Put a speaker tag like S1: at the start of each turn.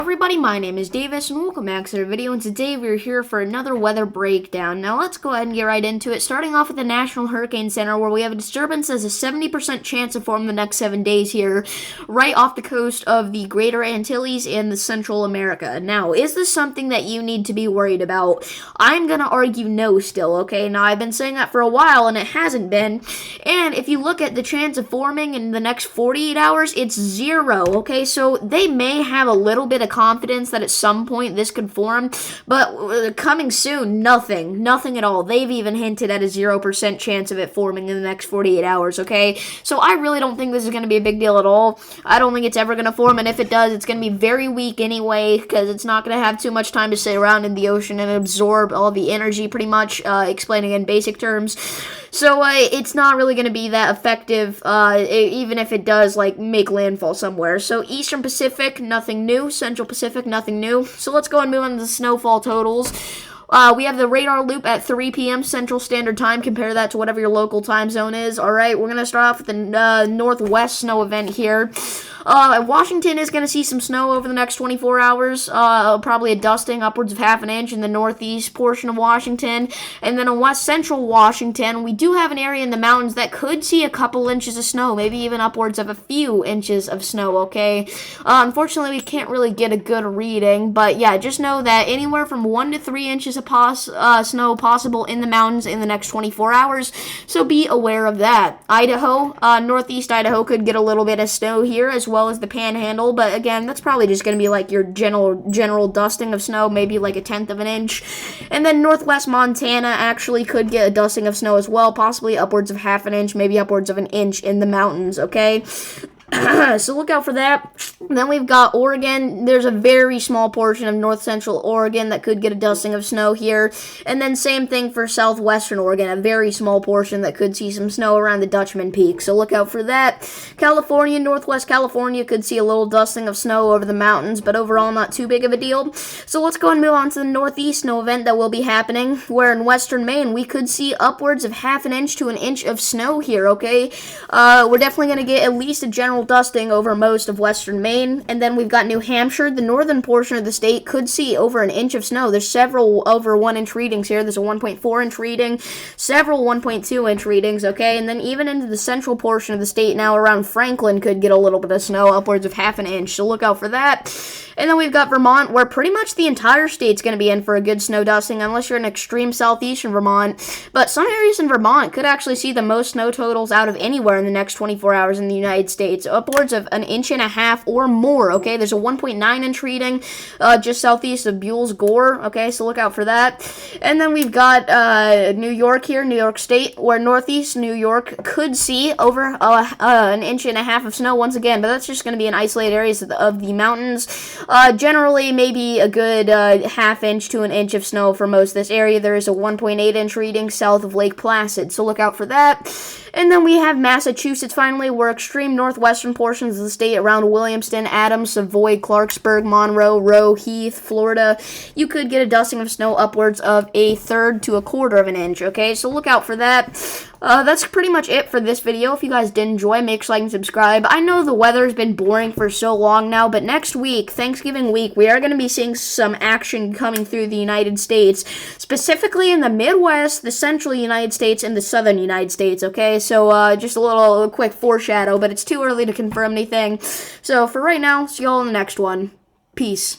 S1: Everybody, my name is Davis and welcome back to the video, and today we're here for another weather breakdown. Now let's go ahead and get right into it, starting off with the National Hurricane Center, where we have a disturbance that has a 70% chance of forming the next 7 days here, right off the coast of the Greater Antilles and the Central America. Now, is this something that you need to be worried about? I'm gonna argue no still, okay? Now, I've been saying that for a while and it hasn't been, and if you look at the chance of forming in the next 48 hours, it's 0, okay? So they may have a little bit of confidence that at some point this could form, but coming soon, nothing at all. They've even hinted at a 0% chance of it forming in the next 48 hours, okay? So I really don't think this is going to be a big deal at all. I don't think it's ever going to form, and if it does, it's going to be very weak anyway, because it's not going to have too much time to sit around in the ocean and absorb all the energy, pretty much, explaining in basic terms. So it's not really going to be that effective, even if it does, like, make landfall somewhere. So Eastern Pacific, nothing new. Central Pacific, nothing new. So let's go and move on to the snowfall totals. We have the radar loop at 3 p.m. Central Standard Time. Compare that to whatever your local time zone is. All right, we're going to start off with the northwest snow event here. Washington is going to see some snow over the next 24 hours, probably a dusting upwards of half an inch in the northeast portion of Washington, and then in west central Washington, we do have an area in the mountains that could see a couple inches of snow, maybe even upwards of a few inches of snow, okay? Unfortunately, we can't really get a good reading, but yeah, just know that anywhere from 1 to 3 inches of snow possible in the mountains in the next 24 hours, so be aware of that. Idaho, northeast Idaho could get a little bit of snow here, as well as the Panhandle, but again, that's probably just going to be like your general dusting of snow, maybe like 1/10 of an inch. And then northwest Montana actually could get a dusting of snow as well, possibly upwards of half an inch, maybe upwards of an inch in the mountains, okay? So look out for that. Then we've got Oregon. There's a very small portion of north central Oregon that could get a dusting of snow here. And then same thing for southwestern Oregon, a very small portion that could see some snow around the Dutchman Peak. So look out for that. California, northwest California could see a little dusting of snow over the mountains, but overall not too big of a deal. So let's go and move on to the northeast snow event that will be happening, where in western Maine we could see upwards of half an inch to an inch of snow here, okay? We're definitely going to get at least a general dusting over most of western Maine. And then we've got New Hampshire. The northern portion of the state could see over an inch of snow. There's several over 1 inch readings here. There's a 1.4 inch reading, several 1.2 inch readings, okay? And then even into the central portion of the state now around Franklin could get a little bit of snow, upwards of half an inch. So look out for that. And then we've got Vermont, where pretty much the entire state's going to be in for a good snow dusting, unless you're in extreme southeastern Vermont. But some areas in Vermont could actually see the most snow totals out of anywhere in the next 24 hours in the United States, upwards of 1.5 inches or more, okay? There's a 1.9 inch reading just southeast of Buell's Gore, okay? So look out for that. And then we've got New York here, New York State, where northeast New York could see over 1.5 inches of snow once again, but that's just going to be in isolated areas of the mountains. Generally, maybe a good half inch to an inch of snow for most of this area. There is a 1.8 inch reading south of Lake Placid, so look out for that. And then we have Massachusetts, finally, where extreme northwestern portions of the state around Williamston, Adams, Savoy, Clarksburg, Monroe, Roe, Heath, Florida, you could get a dusting of snow upwards of 1/3 to 1/4 of an inch, okay? So look out for that. That's pretty much it for this video. If you guys did enjoy, make sure you like and subscribe. I know the weather's been boring for so long now, but next week, Thanksgiving week, we are going to be seeing some action coming through the United States, specifically in the Midwest, the central United States, and the southern United States, okay? So just a quick foreshadow, but it's too early to confirm anything. So for right now, see y'all in the next one. Peace.